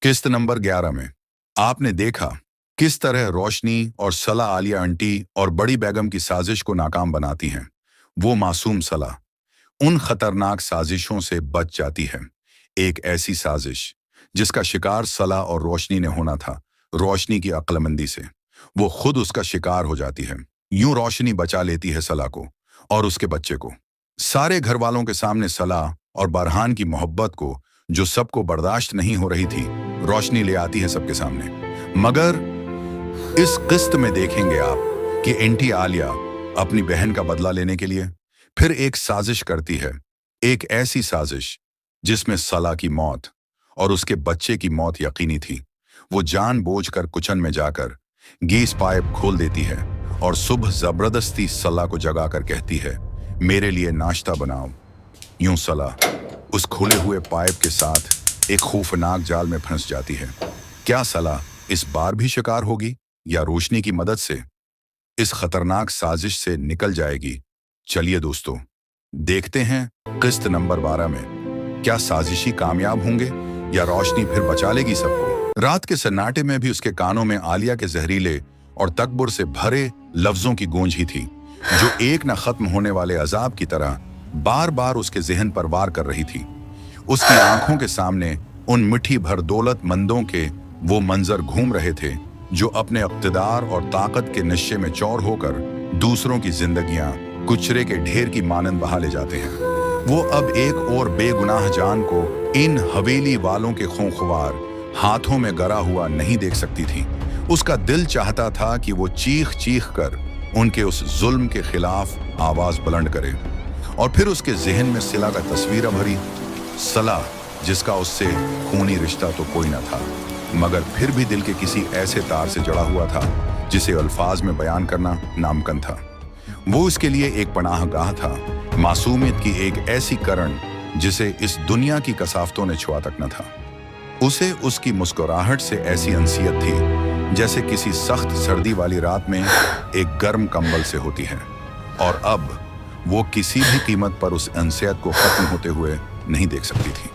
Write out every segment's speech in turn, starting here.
किस्त नंबर 11 में आपने देखा किस तरह रोशनी और सला आलिया आंटी और बड़ी बेगम की साजिश को नाकाम बनाती हैं। वो मासूम सला उन खतरनाक साजिशों से बच जाती है। एक ऐसी साजिश जिसका शिकार सला और रोशनी ने होना था। रोशनी की अक्लमंदी से वो खुद उसका शिकार हो जाती है। यूं रोशनी बचा लेती है सला को और उसके बच्चे को। सारे घर वालों के सामने सला और बरहान की मोहब्बत को, जो सबको बर्दाश्त नहीं हो रही थी, रोशनी ले आती है सबके सामने। मगर इस किस्त में देखेंगे आप कि एंटी आलिया अपनी बहन का बदला लेने के लिए फिर एक साजिश करती है। एक ऐसी साजिश जिसमें सला की मौत और उसके बच्चे की मौत यकीनी थी। वो जानबूझकर किचन में जाकर गैस पाइप खोल देती है और सुबह जबरदस्ती सला को जगाकर कहती है, मेरे लिए नाश्ता बनाओ। यूं सला उस खुले हुए पाइप के साथ एक खौफनाक जाल में फंस जाती है। क्या सला इस बार भी शिकार होगी या रोशनी की मदद से इस खतरनाक साजिश से निकल जाएगी? चलिए दोस्तों, देखते हैं किस्त नंबर 12 में क्या साजिशी कामयाब होंगे या रोशनी फिर बचा लेगी सबको। रात के सन्नाटे में भी उसके कानों में आलिया के जहरीले और तकब्बुर से भरे लफ्जों की गूंज ही थी, जो एक न खत्म होने वाले अजाब की तरह बार बार उसके जहन पर वार कर रही थी। उसकी आंखों के सामने उन मिठी भर दौलतमंदों के वो मंजर घूम रहे थे जो अपने इक़्तिदार और ताकत के नशे में चौर होकर दूसरों की जिंदगियां कुचरे के ढेर की मानंद बहा ले जाते हैं। वो अब एक और बेगुनाह जान को इन हवेली वालों के खूंखवार हाथों में गरा हुआ नहीं देख सकती थी। उसका दिल चाहता था कि वो चीख चीख कर उनके उस जुल्म के खिलाफ आवाज बुलंद करे। और फिर उसके जहन में सिला का तस्वीर भरी, सला जिसका उससे खूनी रिश्ता तो कोई न था, मगर फिर भी दिल के किसी ऐसे तार से जड़ा हुआ था जिसे अल्फाज में बयान करना नामुमकिन था। वो उसके लिए एक पनाहगाह था, मासूमियत की एक ऐसी करण जिसे इस दुनिया की कसाफतों ने छुआ तक न था। उसे उसकी मुस्कुराहट से ऐसी अंसियत थी जैसे किसी सख्त सर्दी वाली रात में एक गर्म कंबल से होती है। और अब वो किसी भी कीमत पर उस अंसियत को खत्म होते हुए नहीं देख सकती थी।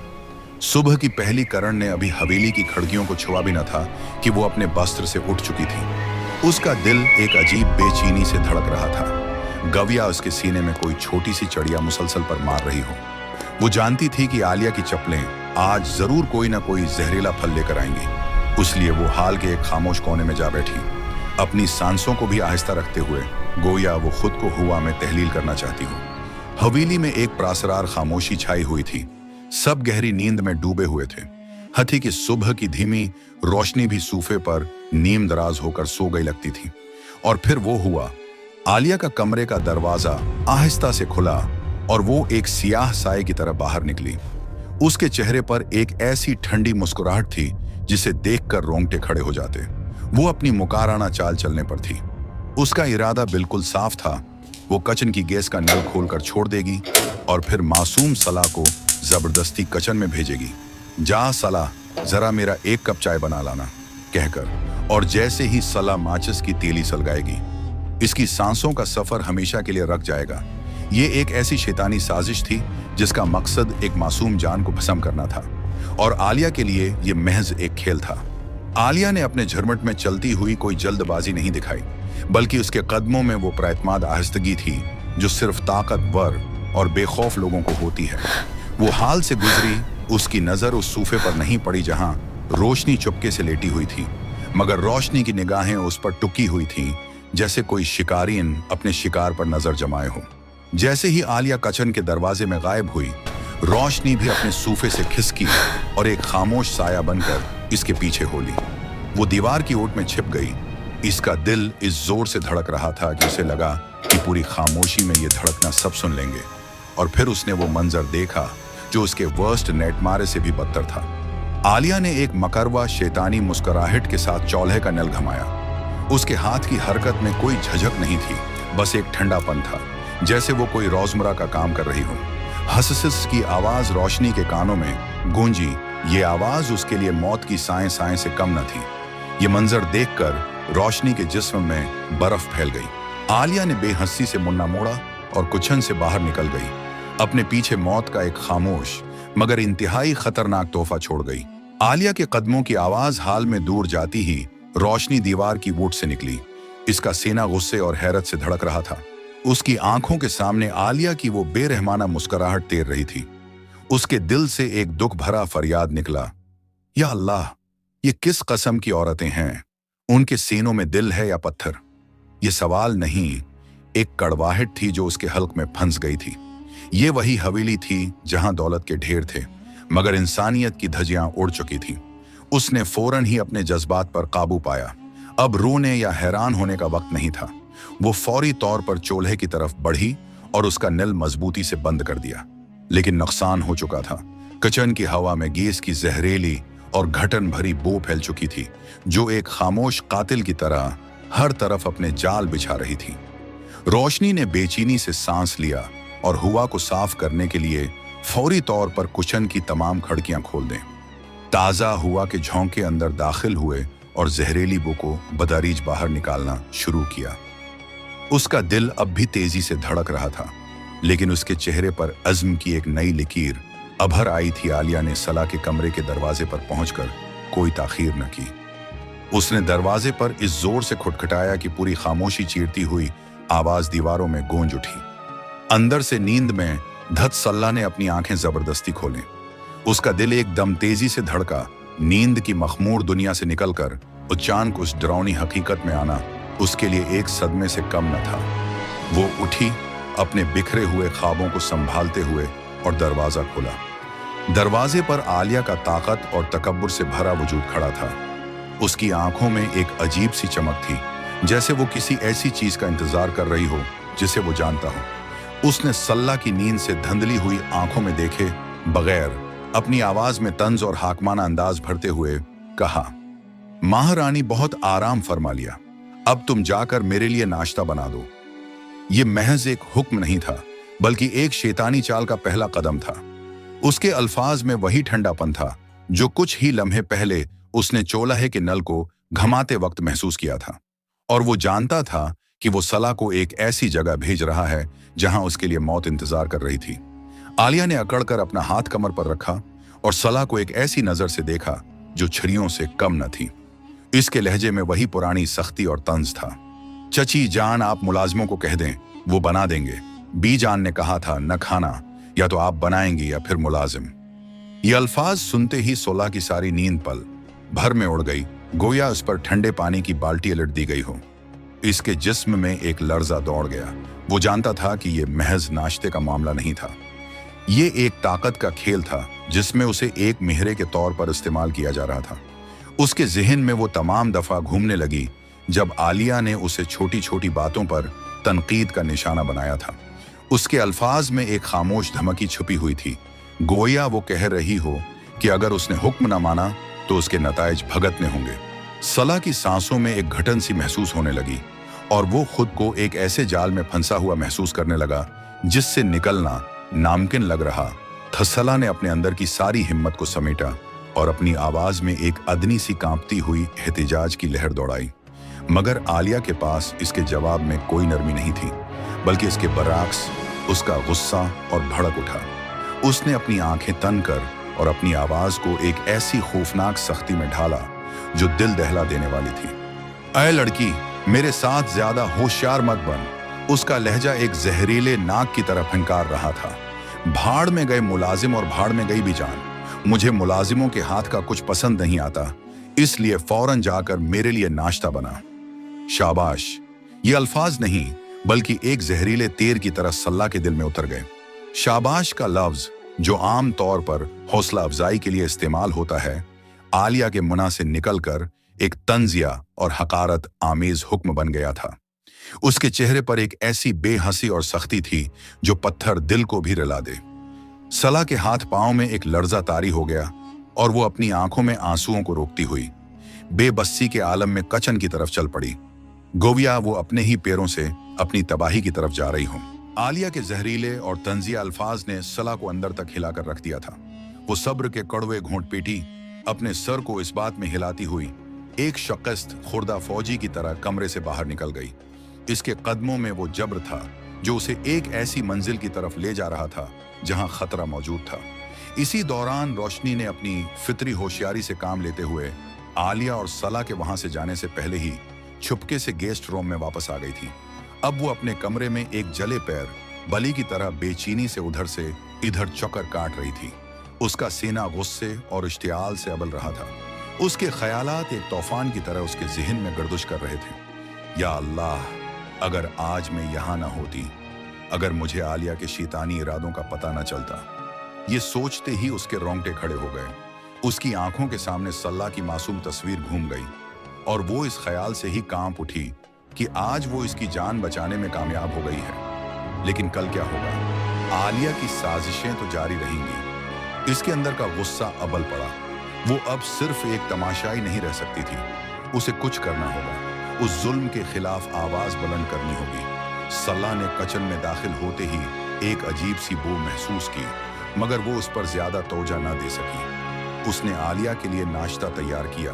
सुबह की पहली करण ने अभी हवेली की खिड़कियों को छुआ भी न था कि वो अपने बस्त्र से उठ चुकी थी। उसका दिल एक अजीब बेचैनी से धड़क रहा था, गविया उसके सीने में कोई छोटी सी चिड़िया मुसलसल पर मार रही हो। वो जानती थी कि आलिया की चप्पलें आज जरूर कोई ना कोई जहरीला फल लेकर आएंगी। इसलिए वो हाल के एक खामोश कोने में जा बैठी, अपनी सांसों को भी आहिस्ता रखते हुए, गोया वो खुद को हुआ में तहलील करना चाहती हो। हवेली में एक प्रासरार खामोशी छाई हुई थी। सब गहरी नींद में डूबे हुए थे। हथी की सुबह की धीमी रोशनी भी सूफे पर नीम दराज होकर सो गई लगती थी। और फिर वो हुआ, आलिया का कमरे का दरवाजा आहिस्ता से खुला और वो एक सियाह साए की तरह बाहर निकली। उसके चेहरे पर एक ऐसी ठंडी मुस्कुराहट थी जिसे देखकर रोंगटे खड़े हो जाते। वो अपनी मुकाराना चाल चलने पर थी। उसका इरादा बिल्कुल साफ था, वो किचन की गैस का नल खोलकर छोड़ देगी और फिर मासूम सला को जबरदस्ती किचन में भेजेगी। जा सला, जरा मेरा एक कप चाय बना लाना, कहकर। और जैसे ही सला माचिस की तीली सलगाएगी, इसकी सांसों का सफर हमेशा के लिए रख जाएगा। ये एक ऐसी शैतानी साजिश थी जिसका मकसद एक मासूम जान को भस्म करना था, और आलिया के लिए ये महज एक खेल था। आलिया ने अपने झरमट में चलती हुई कोई जल्दबाजी नहीं दिखाई, बल्कि उसके कदमों में वो प्राइतमाद आहिस्तगी थी जो सिर्फ ताकतवर और बेखौफ लोगों को होती है। वो हाल से गुजरी, उसकी नजर उस सूफे पर नहीं पड़ी जहां रोशनी चुपके से लेटी हुई थी, मगर रोशनी की निगाहें उस पर टुकी हुई थीं, जैसे कोई शिकारीन अपने शिकार पर नजर जमाए हो। जैसे ही आलिया किचन के दरवाजे में गायब हुई, रोशनी भी अपने सूफे से खिसकी और एक खामोश साया बनकर इसके पीछे हो ली। वो दीवार की ओट में छिप गई। इसका दिल इस जोर से धड़क रहा था कि उसे लगा कि पूरी खामोशी में ये धड़कना सब सुन लेंगे। और फिर उसने वो मंजर देखा जो उसके वर्स्ट नेटमारे से भी बदतर था। आलिया ने एक मकरवा शैतानी मुस्कुराहट के साथ चौल्हे का नल घमाया। उसके हाथ की हरकत में कोई झिझक नहीं थी, बस एक ठंडापन था, जैसे वो कोई रोजमर्रा का काम कर रही हो। हससिस की आवाज रोशनी के कानों में गूंजी। ये आवाज उसके लिए मौत की साएं साएं से कम न थी। ये मंजर देखकर रोशनी के जिस्म में बर्फ फैल गई। आलिया ने बेहसी से मुन्ना मोड़ा और किचन से बाहर निकल गई। अपने पीछे मौत का एक खामोश मगर इंतहाई खतरनाक तोहफा छोड़ गई। आलिया के कदमों की आवाज हाल में दूर जाती ही रोशनी दीवार की वोट से निकली। इसका सीना गुस्से और हैरत से धड़क रहा था। उसकी आंखों के सामने आलिया की वो बेरहमाना मुस्कुराहट तैर रही थी। उसके दिल से एक दुख भरा फरियाद निकला, या अल्लाह, ये किस कसम की औरतें हैं? उनके सीनों में दिल है या पत्थर? ये सवाल नहीं, एक कड़वाहट थी जो उसके हल्क में फंस गई थी। ये वही हवेली थी जहां दौलत के ढेर थे, मगर इंसानियत की धज्जियां उड़ चुकी थीं। उसने फौरन ही अपने जज्बात पर काबू पाया। अब रोने या हैरान होने का वक्त नहीं था। वो फौरी तौर पर चूल्हे की तरफ बढ़ी और उसका नल मजबूती से बंद कर दिया। लेकिन नुकसान हो चुका था। किचन की हवा में गैस की जहरीली और घटन भरी बू फैल चुकी थी, जो एक खामोश कातिल की तरह हर तरफ अपने जाल बिछा रही थी। रोशनी ने बेचैनी से सांस लिया और हुआ को साफ करने के लिए फौरी तौर पर किचन की तमाम खिड़कियां खोल दें। ताज़ा हुआ के झोंके अंदर दाखिल हुए और जहरीली बू को बदरीज बाहर निकालना शुरू किया। उसका दिल अब भी तेजी से धड़क रहा था, लेकिन उसके चेहरे पर अज़्म की एक नई लकीर अभर आई थी। आलिया ने सला के कमरे के दरवाजे पर पहुंचकर कोई ताखीर न की। उसने दरवाजे पर इस जोर से खटखटाया कि पूरी खामोशी चीरती हुई आवाज दीवारों में गूंज उठी। अंदर से नींद में धत सल्ला ने अपनी आंखें जबरदस्ती खोलें। उसका दिल एकदम तेजी से धड़का। नींद की मखमूर दुनिया से निकलकर अचानक उस डरावनी हकीकत में आना उसके लिए एक सदमे से कम न था। वो उठी, अपने बिखरे हुए ख्वाबों को संभालते हुए, और दरवाजा खोला। दरवाजे पर आलिया का ताकत और तकब्बुर से भरा वजूद खड़ा था। उसकी आंखों में एक अजीब सी चमक थी, जैसे वो किसी ऐसी चीज का इंतजार कर रही हो जिसे वो जानता हो। उसने सल्ला की नींद से धंधली हुई आंखों में देखे बगैर अपनी आवाज में तंज और हाकमाना अंदाज भरते हुए कहा, महारानी, बहुत आराम फरमा लिया। अब तुम जाकर मेरे लिए नाश्ता बना दो। ये महज एक हुक्म नहीं था, बल्कि एक शैतानी चाल का पहला कदम था। उसके अल्फाज में वही ठंडापन था जो कुछ ही लम्हे पहले उसने चूल्हे के नल को घमाते वक्त महसूस किया था। और वो जानता था कि वो सला को एक ऐसी जगह भेज रहा है जहां उसके लिए मौत इंतजार कर रही थी। आलिया ने अकड़कर अपना हाथ कमर पर रखा और सला को एक ऐसी नजर से देखा जो छुरियों से कम न थी। इसके लहजे में वही पुरानी सख्ती और तंज था। चची जान, आप मुलाजिमों को कह दें, वो बना देंगे। बी जान ने कहा था, न खाना, या तो आप बनाएंगी या फिर मुलाजिम। ये अल्फाज सुनते ही सोला की सारी नींद पल भर में उड़ गई, गोया उस पर ठंडे पानी की बाल्टी उलट दी गई हो। इसके जिस्म में एक लर्जा दौड़ गया। वो जानता था कि ये महज नाश्ते का मामला नहीं था। ये एक ताकत का खेल था जिसमें उसे एक मेहरे के तौर पर इस्तेमाल किया जा रहा था। उसके जहन में वो तमाम दफा घूमने लगी जब आलिया ने उसे छोटी छोटी बातों पर तनकीद का निशाना बनाया था। उसके अल्फाज में एक खामोश धमकी छुपी हुई थी, गोया वो कह रही हो कि अगर उसने हुक्म न माना तो उसके नताइज भगतने होंगे। सला की सांसों में एक घटन सी महसूस होने लगी और वो खुद को एक ऐसे जाल में फंसा हुआ महसूस करने लगा जिससे निकलना नामुमकिन लग रहा था। सला ने अपने अंदर की सारी हिम्मत को समेटा और अपनी आवाज में एक अदनी सी कांपती हुई एहतिजाज की लहर दौड़ाई। मगर आलिया के पास इसके जवाब में कोई नरमी नहीं थी, बल्कि इसके बरअक्स उसका गुस्सा और भड़क उठा। उसने अपनी आंखें तन कर और अपनी आवाज को एक ऐसी खौफनाक सख्ती में ढाला जो दिल दहला देने वाली थी। ऐ लड़की, मेरे साथ ज्यादा होशियार मत बन। उसका लहजा एक जहरीले नाक की तरह फंकार रहा था। भाड़ में गए मुलाजिम और भाड़ में गई भी जान। मुझे मुलाजिमों के हाथ का कुछ पसंद नहीं आता, इसलिए फौरन जाकर मेरे लिए नाश्ता बना। शाबाश। ये अल्फाज नहीं बल्कि एक जहरीले तीर की तरह सल्ला के दिल में उतर गए। शाबाश का लफ्ज, जो आम तौर पर हौसला अफजाई के लिए इस्तेमाल होता है, आलिया के मुंह से निकलकर एक तंजिया और हकारत आमेज हुक्म बन गया था। उसके चेहरे पर एक ऐसी बेहंसी और सख्ती थी जो पत्थर दिल को भी रुला दे। सला के हाथ पांव में एक लर्जा तारी हो गया और वो अपनी आंखों में आंसुओं को रोकती हुई बेबसी के आलम में कचन की तरफ चल पड़ी। गोविया वो अपने ही पैरों से अपनी तबाही की तरफ जा रही हो। आलिया के जहरीले और तंजिया अल्फाज ने सला को अंदर तक हिलाकर रख दिया था। वो सब्र के कड़वे घोंट पीटी, अपने सर को इस बात में हिलाती हुई एक शक्स्त खुर्दा फौजी की तरह कमरे से बाहर निकल गई। इसके कदमों में वो जब्र था जो उसे एक ऐसी मंजिल की तरफ ले जा रहा था जहां खतरा मौजूद था। इसी दौरान रोशनी ने अपनी फितरी होशियारी से काम लेते हुए आलिया और सला के वहां से जाने से पहले ही छुपके से गेस्ट रूम में वापस आ गई थी। अब वो अपने कमरे में एक जले पैर बलि की तरह बेचैनी से उधर से इधर चक्कर काट रही थी। उसका सीना गुस्से और इश्तियाल से अबल रहा था। उसके ख्यालात एक तूफान की तरह उसके जिहन में गर्दिश कर रहे थे। या अल्लाह, अगर आज मैं यहाँ ना होती, अगर मुझे आलिया के शैतानी इरादों का पता न चलता। ये सोचते ही उसके रोंगटे खड़े हो गए। उसकी आंखों के सामने सल्ला की मासूम तस्वीर घूम गई और वो इस ख्याल से ही कांप उठी कि आज वो इसकी जान बचाने में कामयाब हो गई है। लेकिन कल क्या होगा? आलिया की साजिशें तो जारी रहेंगी। इसके अंदर का गुस्सा अबल पड़ा। वो अब सिर्फ एक तमाशाई नहीं रह सकती थी, उसे कुछ करना होगा। उस जुल्म के खिलाफ आवाज बुलंद करनी होगी। सल्ला ने किचन में दाखिल होते ही एक अजीब सी बू महसूस की, मगर वो उस पर ज्यादा तवज्जो न दे सकी। उसने आलिया के लिए नाश्ता तैयार किया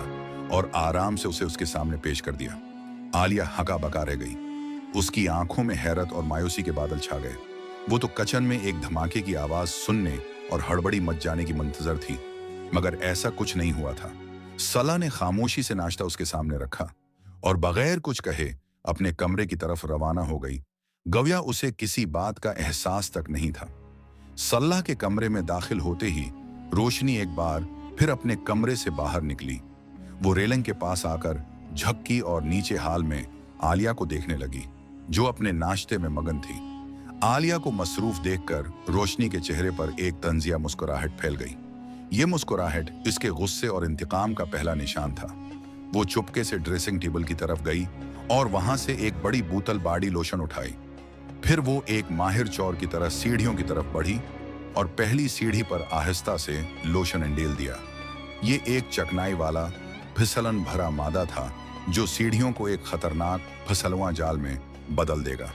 और आराम से उसे उसके सामने पेश कर दिया। आलिया हका बका रह गई। उसकी आंखों में हैरत और मायूसी के बादल छा गए। वो तो किचन में एक धमाके की आवाज सुनने और हड़बड़ी मच जाने की मुंतजर थी, मगर ऐसा कुछ नहीं हुआ था। सला ने खामोशी से नाश्ता उसके सामने रखा और बगैर कुछ कहे अपने कमरे की तरफ रवाना हो गई। गव्या उसे किसी बात का एहसास तक नहीं था। सल्ला के कमरे में दाखिल होते ही रोशनी एक बार फिर अपने कमरे से बाहर निकली। वो रेलिंग के पास आकर झक्की और नीचे हाल में आलिया को देखने लगी, जो अपने नाश्ते में मगन थी। आलिया को मसरूफ देखकर रोशनी के चेहरे पर एक तंजिया मुस्कुराहट फैल गई। ये मुस्कुराहट इसके गुस्से और इंतकाम का पहला निशान था। वो चुपके से ड्रेसिंग टेबल की तरफ गई और वहां से एक बड़ी बोतल बॉडी लोशन उठाई। फिर वो एक माहिर चौर की तरह सीढ़ियों की तरफ बढ़ी और पहली सीढ़ी पर आहिस्ता से लोशन अंडेल दिया। ये एक चकनाई वाला फिसलन भरा मादा था जो सीढ़ियों को एक खतरनाक फिसलवां जाल में बदल देगा।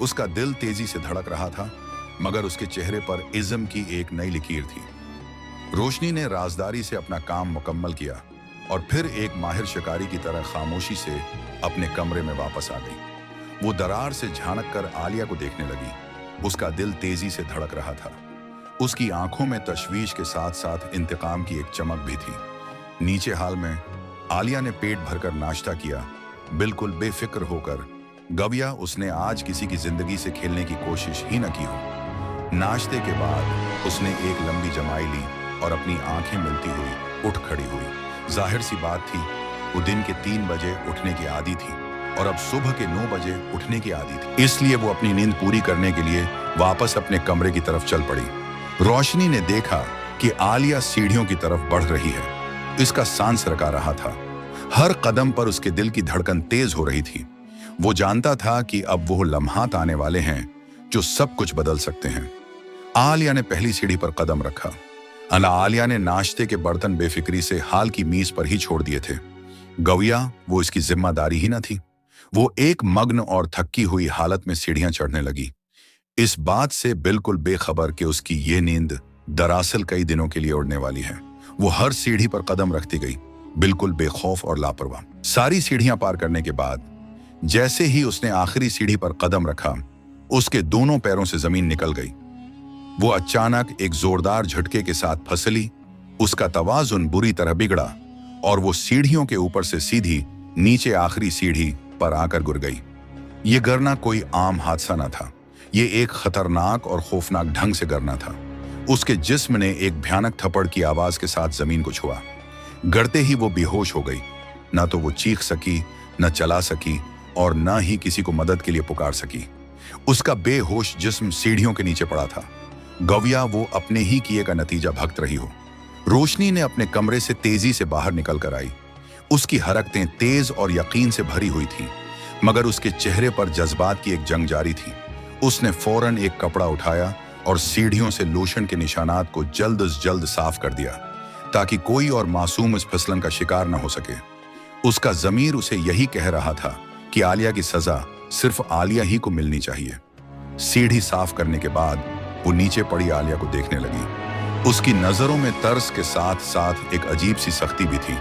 उसका दिल तेजी से धड़क रहा था, मगर उसके चेहरे पर इज्म की एक नई लकीर थी। रोशनी ने राजदारी से अपना काम मुकम्मल किया और फिर एक माहिर शिकारी की तरह खामोशी से अपने कमरे में वापस आ गई। वो दरार से झांक कर आलिया को देखने लगी। उसका दिल तेजी से धड़क रहा था। उसकी आंखों में तशवीश के साथ साथ इंतकाम की एक चमक भी थी। नीचे हाल में आलिया ने पेट भरकर नाश्ता किया, बिल्कुल बेफिक्र होकर। गव्या उसने आज किसी की जिंदगी से खेलने की कोशिश ही न की हो। नाश्ते के बाद उसने एक लंबी जमाई ली और अपनी आंखें मिलती हुई उठ खड़ी हुई। जाहिर सी बात थी, वो दिन के 3 बजे उठने की आदी थी और अब सुबह के 9 बजे उठने की आदी थी। इसलिए वो अपनी नींद पूरी करने के लिए वापस अपने कमरे की तरफ चल पड़ी। रोशनी ने देखा कि आलिया सीढ़ियों की तरफ बढ़ रही है। इसका सांस रका रहा था। हर कदम पर उसके दिल की धड़कन तेज हो रही थी। वो जानता था कि अब वो लम्हात आने वाले हैं जो सब कुछ बदल सकते हैं। आलिया ने पहली सीढ़ी पर कदम रखा। आलिया ने नाश्ते के बर्तन बेफिक्री से हाल की मीज पर ही छोड़ दिए थे। गव्या वो इसकी जिम्मेदारी ही न थी। वो एक मग्न और थकी हुई हालत में सीढ़ियां चढ़ने लगी, इस बात से बिल्कुल बेखबर कि उसकी ये नींद दरअसल कई दिनों के लिए उड़ने वाली है। वो हर सीढ़ी पर कदम रखती गई, बिल्कुल बेखौफ और लापरवाह। सारी सीढ़ियां पार करने के बाद जैसे ही उसने आखिरी सीढ़ी पर कदम रखा, उसके दोनों पैरों से जमीन निकल गई। वो अचानक एक जोरदार झटके के साथ फसली। उसका तवाजुन बुरी तरह बिगड़ा और वो सीढ़ियों के ऊपर से सीधी नीचे आखिरी सीढ़ी पर आकर गिर गई। ये गिरना कोई आम हादसा न था। ये एक खतरनाक और खौफनाक ढंग से गिरना था। उसके जिस्म ने एक भयानक थप्पड़ की आवाज के साथ जमीन को छुआ। गिरते ही वो बेहोश हो गई। ना तो वो चीख सकी, न चला सकी और न ही किसी को मदद के लिए पुकार सकी। उसका बेहोश जिस्म सीढ़ियों के नीचे पड़ा था। गव्या वो अपने ही किए का नतीजा भुगत रही हो। रोशनी ने अपने कमरे से तेजी से बाहर निकल कर आई। उसकी हरकतें तेज और यकीन से भरी हुई थी, मगर उसके चेहरे पर जज्बात की एक जंग जारी थी। उसने फौरन एक कपड़ा उठाया और सीढ़ियों से लोशन के निशानात को जल्द से जल्द साफ कर दिया, ताकि कोई और मासूम इस फिसलन का शिकार न हो सके। उसका ज़मीर उसे यही कह रहा था कि आलिया की सजा सिर्फ आलिया ही को मिलनी चाहिए। सीढ़ी साफ करने के बाद वो नीचे पड़ी आलिया को देखने लगी। उसकी नजरों में तर्स के साथ साथ एक अजीब सी सख्ती भी थी।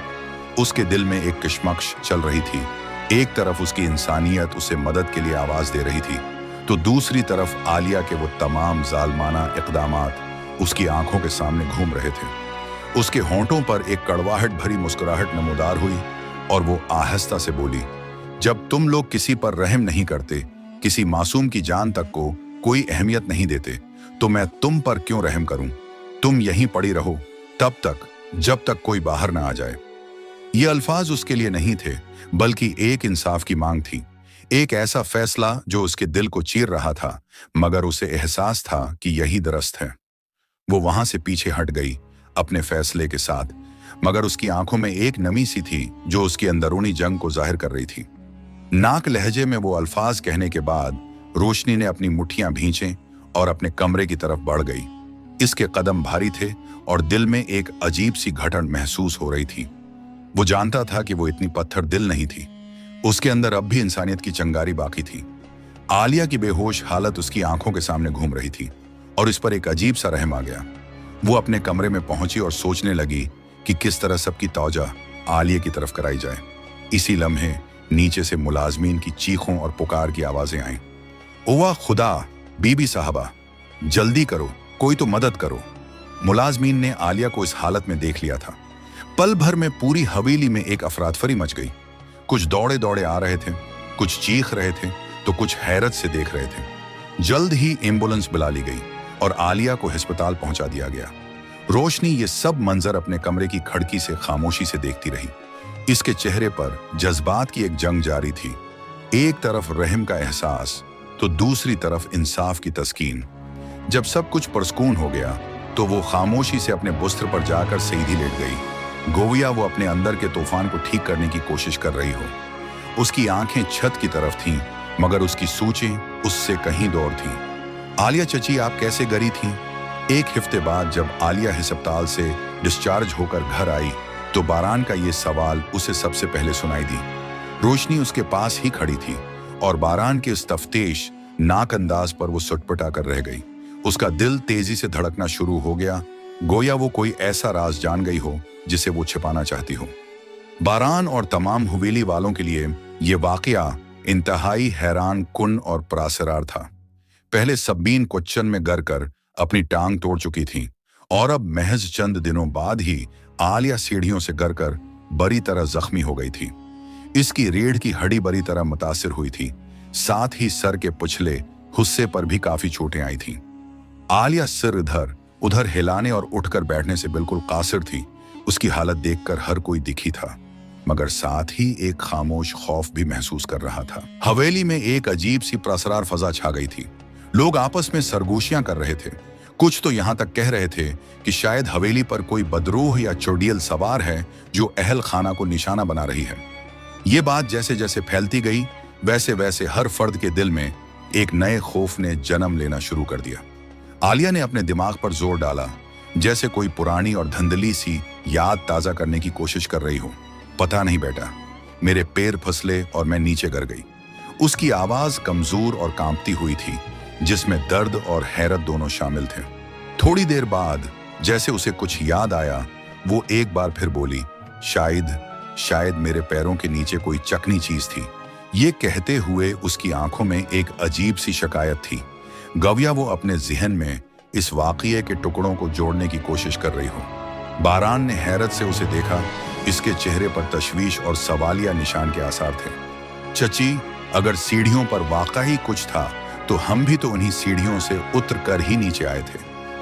उसके दिल में एक कशमकश चल रही थी। एक तरफ उसकी इंसानियत उसे मदद के लिए आवाज दे रही थी, तो दूसरी तरफ आलिया के वो तमाम जालमाना इक़दामात उसकी आंखों के सामने घूम रहे थे। उसके होंठों पर एक कड़वाहट भरी मुस्कुराहट नमूदार हुई और वो आहिस्ता से बोली, जब तुम लोग किसी पर रहम नहीं करते, किसी मासूम की जान तक को कोई अहमियत नहीं देते, तो मैं तुम पर क्यों रहम करूं? तुम यहीं पड़ी रहो तब तक जब तक कोई बाहर ना आ जाए। ये अल्फाज उसके लिए नहीं थे, बल्कि एक इंसाफ की मांग थी, एक ऐसा फैसला जो उसके दिल को चीर रहा था, मगर उसे एहसास था कि यही दुरुस्त है। वो वहां से पीछे हट गई अपने फैसले के साथ, मगर उसकी आंखों में एक नमी सी थी जो उसकी अंदरूनी जंग को जाहिर कर रही थी। नाक लहजे में वो अल्फाज कहने के बाद रोशनी ने अपनी मुट्ठियां भींचे और अपने कमरे की तरफ बढ़ गई। इसके कदम भारी थे और दिल में एक अजीब सी घटन महसूस हो रही थी। वो जानता था कि वो इतनी पत्थर दिल नहीं थी, उसके अंदर अब भी इंसानियत की चिंगारी बाकी थी। आलिया की बेहोश हालत उसकी आंखों के सामने घूम रही थी और इस पर एक अजीब सा रहम आ गया। वो अपने कमरे में पहुंची और सोचने लगी कि किस तरह सबकी तौजा आलिया की तरफ कराई जाए। इसी लम्हे नीचे से मुलाजमीन की चीखों और पुकार की आवाजें आईं। ओवा खुदा, बीबी साहबा, जल्दी करो, कोई तो मदद करो। मुलाजमीन ने आलिया को इस हालत में देख लिया था। पल भर में पूरी हवेली में एक अफरातफरी मच गई। कुछ दौड़े दौड़े आ रहे थे, कुछ चीख रहे थे, तो कुछ हैरत से देख रहे थे। जल्द ही एम्बुलेंस बुला ली गई और आलिया को अस्पताल पहुंचा दिया गया। रोशनी ये सब मंजर अपने कमरे की खिड़की से खामोशी से देखती रही। इसके चेहरे पर जज्बात की एक जंग जारी थी, एक तरफ रहम का एहसास तो दूसरी तरफ इंसाफ की तस्कीन। जब सब कुछ पुरस्कून हो गया तो वो खामोशी से अपने बिस्तर पर जाकर सीधी लेट गई। गोविया वो अपने अंदर के तूफान को ठीक करने की कोशिश कर रही हो। उसकी आंखें छत की तरफ थीं, मगर उसकी सोचें उससे कहीं दूर थीं। आलिया चची, आप कैसे गरी थीं? एक हफ्ते बाद जब आलिया अस्पताल से डिस्चार्ज होकर घर आई तो बारान का ये सवाल उसे सबसे पहले सुनाई दी। रोशनी उसके पास ही खड़ी थी और बारान के इस तफ्तीश नाक अंदाज पर वो सुटपटा कर रह गई। उसका दिल तेजी से धड़कना शुरू हो गया, गोया वो कोई ऐसा राज जान गई हो जिसे वो छिपाना चाहती हो। बारान और तमाम हवेली वालों के लिए ये वाकया इंतहाई हैरान कुन और परासरार था। पहले सब्बीन क्वेश्चन में गर कर अपनी टांग तोड़ चुकी थी और अब महज चंद दिनों बाद ही आलिया सीढ़ियों से गर कर बड़ी तरह जख्मी हो गई थी। इसकी रीढ़ की हड्डी बड़ी तरह मुतासिर हुई थी, साथ ही सर के पिछले हिस्से पर भी काफी चोटें आई थीं। आलिया सिर इधर उधर हिलाने और उठकर बैठने से बिल्कुल कासिर थी। उसकी हालत देखकर हर कोई दिखी था, मगर साथ ही एक खामोश खौफ भी महसूस कर रहा था। हवेली में एक अजीब सी प्रसरार फजा छा गई थी। लोग आपस में सरगोशियां कर रहे थे। कुछ तो यहां तक कह रहे थे कि शायद हवेली पर कोई बदरूह या चुड़ैल सवार है जो अहल खाना को निशाना बना रही है। ये बात जैसे जैसे फैलती गई वैसे वैसे हर फर्द के दिल में एक नए खौफ ने जन्म लेना शुरू कर दिया। आलिया ने अपने दिमाग पर जोर डाला, जैसे कोई पुरानी और धंधली सी याद ताजा करने की कोशिश कर रही हो। पता नहीं बेटा, मेरे पैर फिसले और मैं नीचे गिर गई। उसकी आवाज कमजोर और कांपती हुई थी, जिसमें दर्द और हैरत दोनों शामिल थे। थोड़ी देर बाद जैसे उसे कुछ याद आया, वो एक बार फिर बोली, शायद मेरे पैरों के नीचे कोई चकनी चीज थी। ये कहते हुए उसकी आंखों में एक अजीब सी शिकायत थी। गविया वो अपने जहन में इस वाकये के टुकड़ों को जोड़ने की कोशिश कर रही हो। बारान ने हैरत से उसे देखा। इसके चेहरे पर तशवीश और सवालिया निशान के आसार थे। चची, अगर सीढ़ियों पर वाकई कुछ था तो हम भी तो उन्हीं सीढ़ियों से उतर कर ही नीचे आए थे,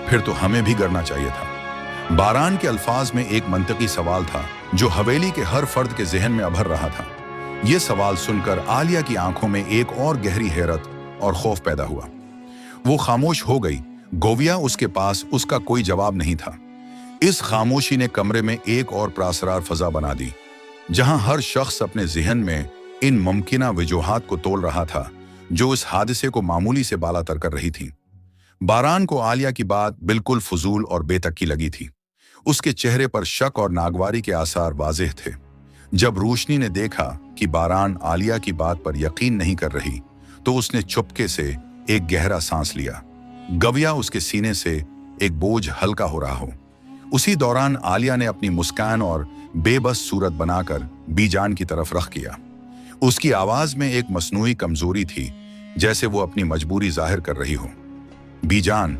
फिर तो हमें भी गिरना चाहिए था। बारान के अल्फाज में एक मंतकी सवाल था जो हवेली के हर फर्द के जहन में अभर रहा था। यह सवाल सुनकर आलिया की आंखों में एक और गहरी हैरत और खौफ पैदा हुआ। वो खामोश हो गई। गोविया उसके पास उसका कोई जवाब नहीं था। इस खामोशी ने कमरे में एक और प्रासरार फजा बना दी, जहां हर शख्स अपने जहन में इन मुमकिना वजूहात को तोल रहा था जो इस हादसे को मामूली से बालातर कर रही थी। बारान को आलिया की बात बिल्कुल फजूल और बेतकी लगी थी। उसके चेहरे पर शक और नागवारी के आसार वाज़ेह थे। जब रोशनी ने देखा कि बारान आलिया की बात पर यकीन नहीं कर रही, तो उसने चुपके से एक गहरा सांस लिया। गविया उसके सीने से एक बोझ हल्का हो रहा हो। उसी दौरान आलिया ने अपनी मुस्कान और बेबस सूरत बनाकर बीजान की तरफ रख किया। उसकी आवाज में एक मसनूई कमजोरी थी, जैसे वो अपनी मजबूरी जाहिर कर रही हो। बीजान,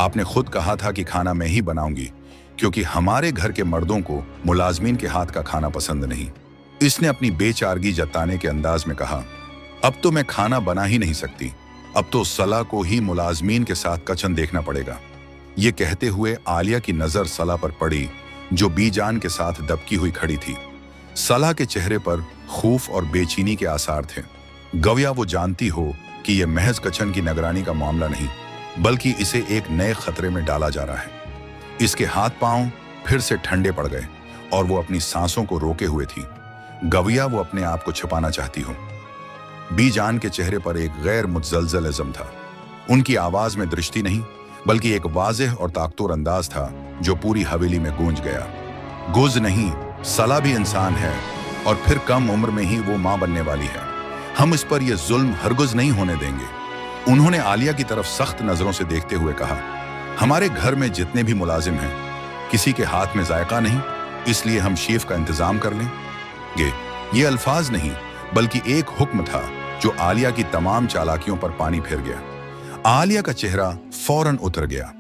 आपने खुद कहा था कि खाना मैं ही बनाऊंगी, क्योंकि हमारे घर के मर्दों को मुलाजमीन के हाथ का खाना पसंद नहीं। इसने अपनी बेचारगी जताने के अंदाज में कहा, अब तो मैं खाना बना ही नहीं सकती, अब तो सला को ही मुलाजमीन के साथ कचन देखना पड़ेगा। ये कहते हुए आलिया की नजर सला पर पड़ी, जो बीजान के साथ दबकी हुई खड़ी थी। सला के चेहरे पर खौफ और बेचैनी के आसार थे। गवया वो जानती हो कि यह महज कचन की निगरानी का मामला नहीं, बल्कि इसे एक नए खतरे में डाला जा रहा है। इसके हाथ पांव फिर से ठंडे पड़ गए और वो अपनी सांसों को रोके हुए थी। गवया वो अपने आप को छिपाना चाहती हो। बीजान के चेहरे पर एक गैर मुतजलजल इज़्म था। उनकी आवाज में दृष्टि नहीं, बल्कि एक वाज़ेह और ताकतवर अंदाज था जो पूरी हवेली में गूंज गया। गुज नहीं, सला भी इंसान है, और फिर कम उम्र में ही वो मां बनने वाली है। हम इस पर यह जुल्म हरगिज़ नहीं होने देंगे। उन्होंने आलिया की तरफ सख्त नजरों से देखते हुए कहा, हमारे घर में जितने भी मुलाजिम हैं, किसी के हाथ में जायका नहीं, इसलिए हम शेफ का इंतजाम कर लें। ये अल्फाज नहीं, बल्कि एक हुक्म था जो आलिया की तमाम चालाकियों पर पानी फेर गया। आलिया का चेहरा फौरन उतर गया,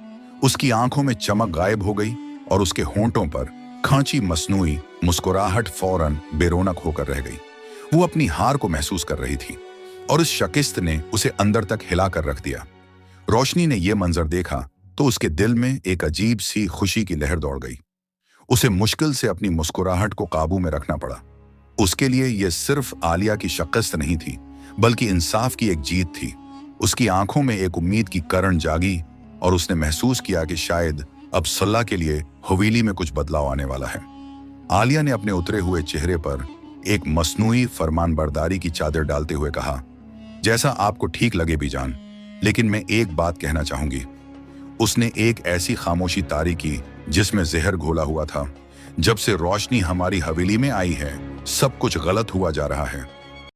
उसकी आंखों में चमक गायब हो गई और उसके होंठों पर खांची मसनूई मुस्कुराहट फौरन बेरोनक होकर रह गई। वो अपनी हार को महसूस कर रही थी और उस शिकस्त ने उसे अंदर तक हिला कर रख दिया। रोशनी ने यह मंजर देखा तो उसके दिल में एक अजीब सी खुशी की लहर दौड़ गई। उसे मुश्किल से अपनी मुस्कुराहट को काबू में रखना पड़ा। उसके लिए यह सिर्फ आलिया की शिकस्त नहीं थी, बल्कि इंसाफ की एक जीत थी। उसकी आंखों में एक उम्मीद की किरण जागी और उसने महसूस किया कि शायद अब सल्ला के लिए हवेली में कुछ बदलाव आने वाला है। आलिया ने अपने उतरे हुए चेहरे पर एक मसनूई फरमानबरदारी की चादर डालते हुए कहा, जैसा आपको ठीक लगे बीजान, लेकिन मैं एक बात कहना चाहूंगी। उसने एक ऐसी खामोशी तारी की जिसमें जहर घोला हुआ था। जब से रोशनी हमारी हवेली में आई है, सब कुछ गलत हुआ जा रहा है।